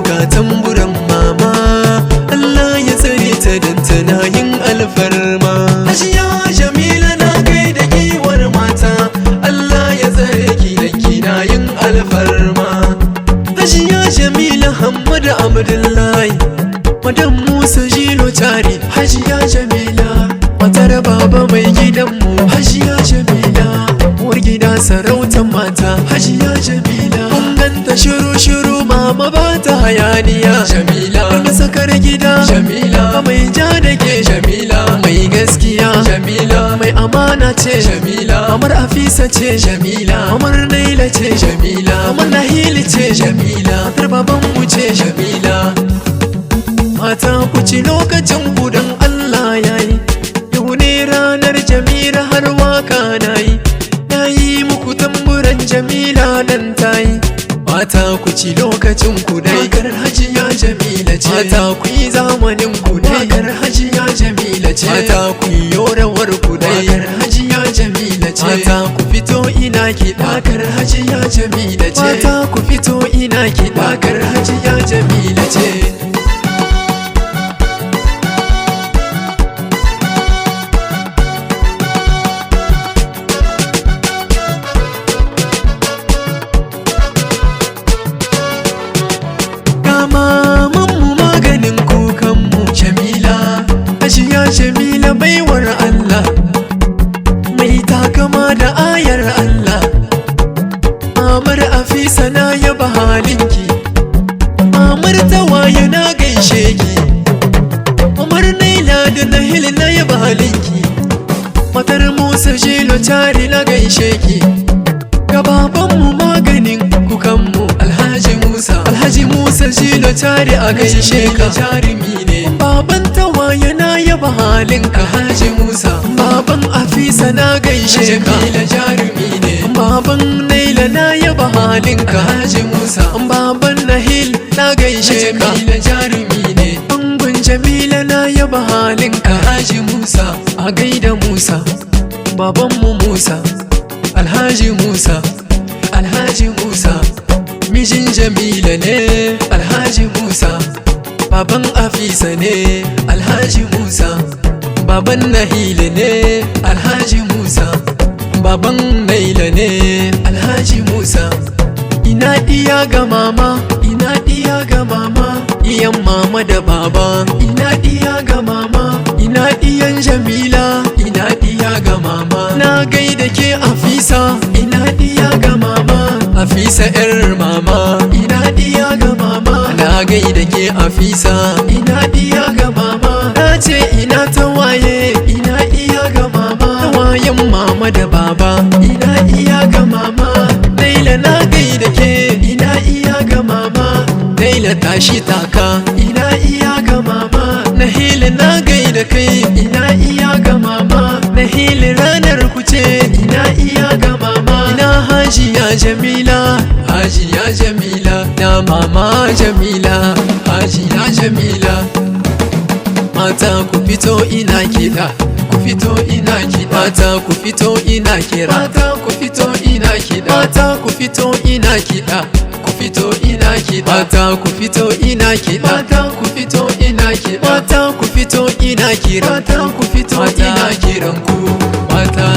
ga tamburan mama, Allah ya tsare ta dan tana yin alfarma. Hajiya Jamila na gaida giwar mata, Allah ya tsare ki dan kina yin alfarma. Hajiya Jamila Hamadu Abdullahi, Madam Musa Jilo Tari. Hajiya Jamila matar baba mai gidanmu. Hajiya Jamila uwar gida sarautar mata. Hajiya Jamila mun ganta shiru-shiru, mama ba ta hayaniya. Jamila wani sakar gida. Jamila mai ja da ke. Jamila mai gaskiya. Jamila mai amana ce. Jamila Amar Afisa ce. Jamila Amar Naila ce. Jamila Amar Nahili ce. Jamila matar babanmu ce. Jamila mata ku ci lokacin ku dan Allah yayi, yau ne ranar Jamila har waka nayi, nayi muku tamburan Jamila nan tayi. Mata ku ci lokacin ku dai, wakar Hajiya Jamila ce. Mata ku yi zamanin ku dai, wakar Hajiya Jamila ce. Mata ku yi yorawar ku dai, wakar Hajiya Jamila ce. Mata ku fito ina kiɗa, wakar Hajiya Jamila ce. Mata ku fito ina kiɗa, wakar Hajiya Jamila ce. Mamanmu maganin kukanmu Jamila, Hajiya Jamila baiwar Allah, mai takama da ayar Allah. Amar Afisa na yaba halinki, Amar Tawaye na gaishe ki, Amar Naila da Nahil na yaba halinki, matar Musa Jilo Tari na gaishe ki. Ga babanmu maganin kukanmu Alhaji Musa Jilo Tari a gaishe ka, jarumi ne. Baban Tawaye na yaba halinka Alhaji Musa. Baban Afisa na gaishe ka, Jamila jarumi ne. Baban Naila na yaba halinka Alhaji Musa. Baban Nahil na gaishe ka, Jamila jarumi ne. Angon Jamila na yaba halinka Alhaji Musa. A gaida Musa babanmu Musa, Alhaji Musa, Alhaji Musa mijin Jamila ne. Alhaji Musa baban Afisa ne. Alhaji Musa baban Nahila ne. Alhaji Musa baban Naila ne. Alhaji Musa ina diya ga mama, ina diya ga mama, iyan mama da baba. Ina diya ga mama, ina diyan Jamila, ina diya ga mama. Na gaida ke Afisa, ina diya ga mama. Afisa yar mama, ina diya ga mama. Na gaida ke Afisa, ina diya ga mama. Na ce ina Tawaye, ina iya ga mama. Tawayen mama da baba, ina iya ga mama. Naila na gaida ke, ina iya ga mama. Naila tashi taka, ina iya ga mama. Nahila na gaida kai, ina iya ga mama. Nahila ranar kuce, ina iya ga mama. Ina Hajiya Jamila, Hajiya Jamila, na mama Jamila, Hajiya Jamila. Mata ku fito ina kiɗa, ku fito ina kiɗa. Mata ku fito ina kira, mata ku fito ina kiɗa. Mata ku fito ina kiɗa, ku fito ina kiɗa. Mata ku fito ina kiɗa, mata ku fito ina kiɗa. Mata ku fito ina kira, mata ku fito ina kiran ku mata.